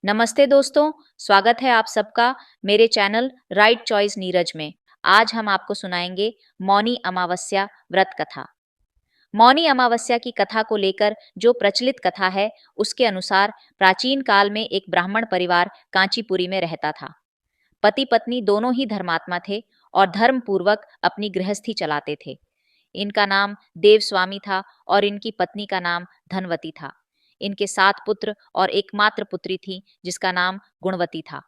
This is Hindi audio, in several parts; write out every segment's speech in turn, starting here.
नमस्ते दोस्तों, स्वागत है आप सबका मेरे चैनल राइट चॉइस नीरज में। आज हम आपको सुनाएंगे मौनी अमावस्या व्रत कथा। मौनी अमावस्या की कथा को लेकर जो प्रचलित कथा है, उसके अनुसार प्राचीन काल में एक ब्राह्मण परिवार कांचीपुरी में रहता था। पति पत्नी दोनों ही धर्मात्मा थे और धर्म पूर्वक अपनी गृहस्थी चलाते थे। इनका नाम देवस्वामी था और इनकी पत्नी का नाम धनवती था। इनके 7 पुत्र और एकमात्र पुत्री थी जिसका नाम गुणवती था।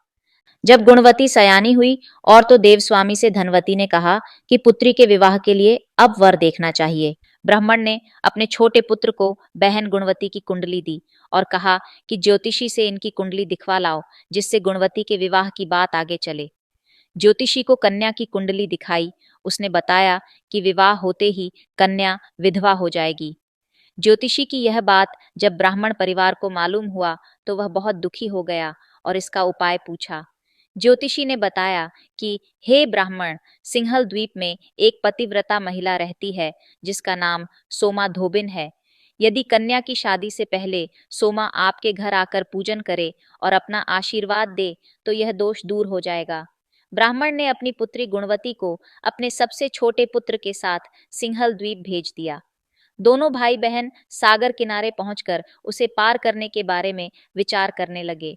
जब गुणवती सयानी हुई और तो देवस्वामी से धनवती ने कहा कि पुत्री के विवाह के लिए अब वर देखना चाहिए। ब्राह्मण ने अपने छोटे पुत्र को बहन गुणवती की कुंडली दी और कहा कि ज्योतिषी से इनकी कुंडली दिखवा लाओ, जिससे गुणवती के विवाह की बात आगे चले। ज्योतिषी को कन्या की कुंडली दिखाई। उसने बताया कि विवाह होते ही कन्या विधवा हो जाएगी। ज्योतिषी की यह बात जब ब्राह्मण परिवार को मालूम हुआ तो वह बहुत दुखी हो गया और इसका उपाय पूछा। ज्योतिषी ने बताया कि हे ब्राह्मण, सिंहल द्वीप में एक पतिव्रता महिला रहती है जिसका नाम सोमा धोबिन है। यदि कन्या की शादी से पहले सोमा आपके घर आकर पूजन करे और अपना आशीर्वाद दे तो यह दोष दूर हो जाएगा। ब्राह्मण ने अपनी पुत्री गुणवती को अपने सबसे छोटे पुत्र के साथ सिंहल द्वीप भेज दिया। दोनों भाई बहन सागर किनारे पहुंचकर उसे पार करने के बारे में विचार करने लगे।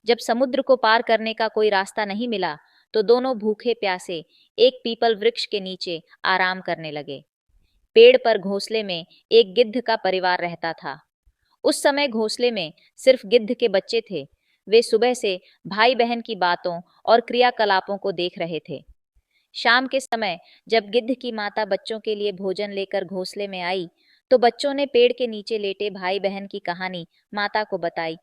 जब समुद्र को पार करने का कोई रास्ता नहीं मिला तो दोनों भूखे प्यासे एक पीपल वृक्ष के नीचे आराम करने लगे। पेड़ पर घोंसले में एक गिद्ध का परिवार रहता था। उस समय घोंसले में सिर्फ गिद्ध के बच्चे थे। वे सुबह से भाई बहन की बातों और क्रियाकलापों को देख रहे थे। शाम के समय जब गिद्ध की माता बच्चों के लिए भोजन लेकर घोंसले में आई तो बच्चों ने पेड़ के नीचे लेटे भाई बहन की कहानी माता को बताई।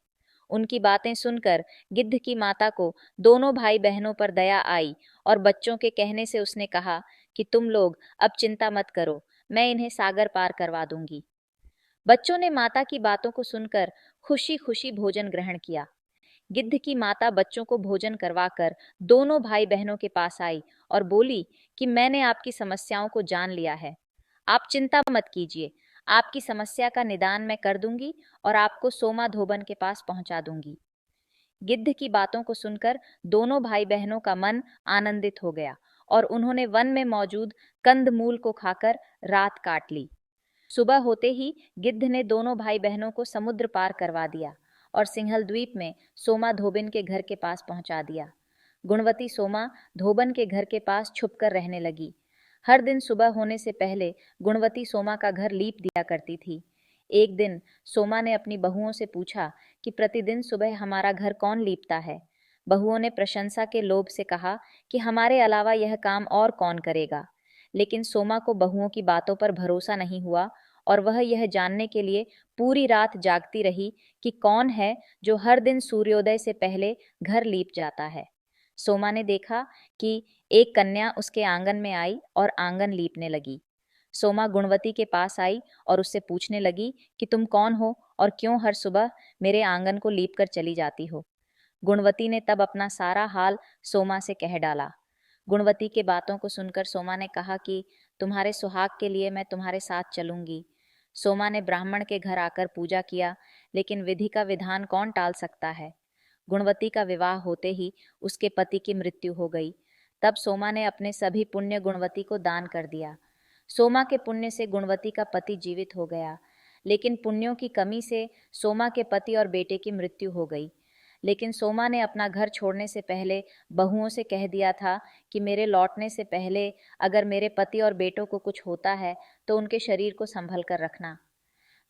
उनकी बातें सुनकर गिद्ध की माता को दोनों भाई बहनों पर दया आई और बच्चों के कहने से उसने कहा कि तुम लोग अब चिंता मत करो, मैं इन्हें सागर पार करवा दूंगी। बच्चों ने माता की बातों को सुनकर खुशी खुशी भोजन ग्रहण किया। गिद्ध की माता बच्चों को भोजन करवाकर दोनों भाई बहनों के पास आई और बोली कि मैंने आपकी समस्याओं को जान लिया है। आप चिंता मत कीजिए, आपकी समस्या का निदान मैं कर दूंगी और आपको सोमा धोबन के पास पहुंचा दूंगी। गिद्ध की बातों को सुनकर दोनों भाई बहनों का मन आनंदित हो गया और उन्होंने वन में मौजूद कंदमूल को खाकर रात काट ली। सुबह होते ही गिद्ध ने दोनों भाई बहनों को समुद्र पार करवा दिया और सिंहल द्वीप में सोमा धोबिन के घर के पास पहुंचा दिया। गुणवती सोमा धोबन के घर के पास छुपकर रहने लगी। हर दिन सुबह होने से पहले गुणवती सोमा का घर लीप दिया करती थी। एक दिन सोमा ने अपनी बहुओं से पूछा कि प्रतिदिन सुबह हमारा घर कौन लीपता है। बहुओं ने प्रशंसा के लोभ से कहा कि हमारे अलावा यह काम और कौन करेगा। लेकिन सोमा को बहुओं की बातों पर भरोसा नहीं हुआ और वह यह जानने के लिए पूरी रात जागती रही कि कौन है जो हर दिन सूर्योदय से पहले घर लीप जाता है। सोमा ने देखा कि एक कन्या उसके आंगन में आई और आंगन लीपने लगी। सोमा गुणवती के पास आई और उससे पूछने लगी कि तुम कौन हो और क्यों हर सुबह मेरे आंगन को लीप कर चली जाती हो। गुणवती ने तब अपना सारा हाल सोमा से कह डाला। गुणवती के बातों को सुनकर सोमा ने कहा कि तुम्हारे सुहाग के लिए मैं तुम्हारे साथ चलूंगी। सोमा ने ब्राह्मण के घर आकर पूजा किया, लेकिन विधि का विधान कौन टाल सकता है। गुणवती का विवाह होते ही उसके पति की मृत्यु हो गई। तब सोमा ने अपने सभी पुण्य गुणवती को दान कर दिया। सोमा के पुण्य से गुणवती का पति जीवित हो गया, लेकिन पुण्यों की कमी से सोमा के पति और बेटे की मृत्यु हो गई। लेकिन सोमा ने अपना घर छोड़ने से पहले बहुओं से कह दिया था कि मेरे लौटने से पहले अगर मेरे पति और बेटों को कुछ होता है तो उनके शरीर को संभल कर रखना।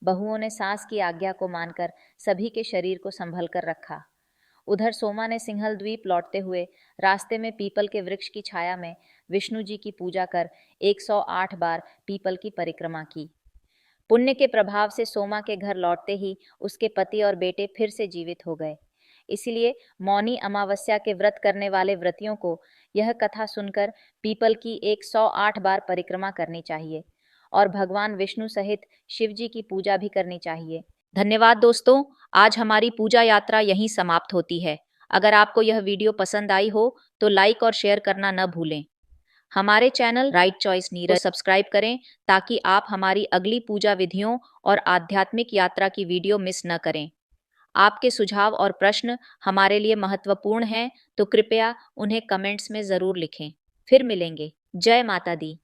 बहुओं ने सास की आज्ञा को मानकर सभी के शरीर को संभल कर रखा। उधर सोमा ने सिंहल द्वीप लौटते हुए रास्ते में पीपल के वृक्ष की छाया में विष्णु जी की पूजा कर 108 बार पीपल की परिक्रमा की। पुण्य के प्रभाव से सोमा के घर लौटते ही उसके पति और बेटे फिर से जीवित हो गए। इसलिए मौनी अमावस्या के व्रत करने वाले व्रतियों को यह कथा सुनकर पीपल की 108 बार परिक्रमा करनी चाहिए और भगवान विष्णु सहित शिव जी की पूजा भी करनी चाहिए। धन्यवाद दोस्तों, आज हमारी पूजा यात्रा यहीं समाप्त होती है। अगर आपको यह वीडियो पसंद आई हो तो लाइक और शेयर करना न भूलें। हमारे चैनल राइट चॉइस नीरज को सब्सक्राइब करें ताकि आप हमारी अगली पूजा विधियों और आध्यात्मिक यात्रा की वीडियो मिस न करें। आपके सुझाव और प्रश्न हमारे लिए महत्वपूर्ण हैं, तो कृपया उन्हें कमेंट्स में ज़रूर लिखें। फिर मिलेंगे। जय माता दी।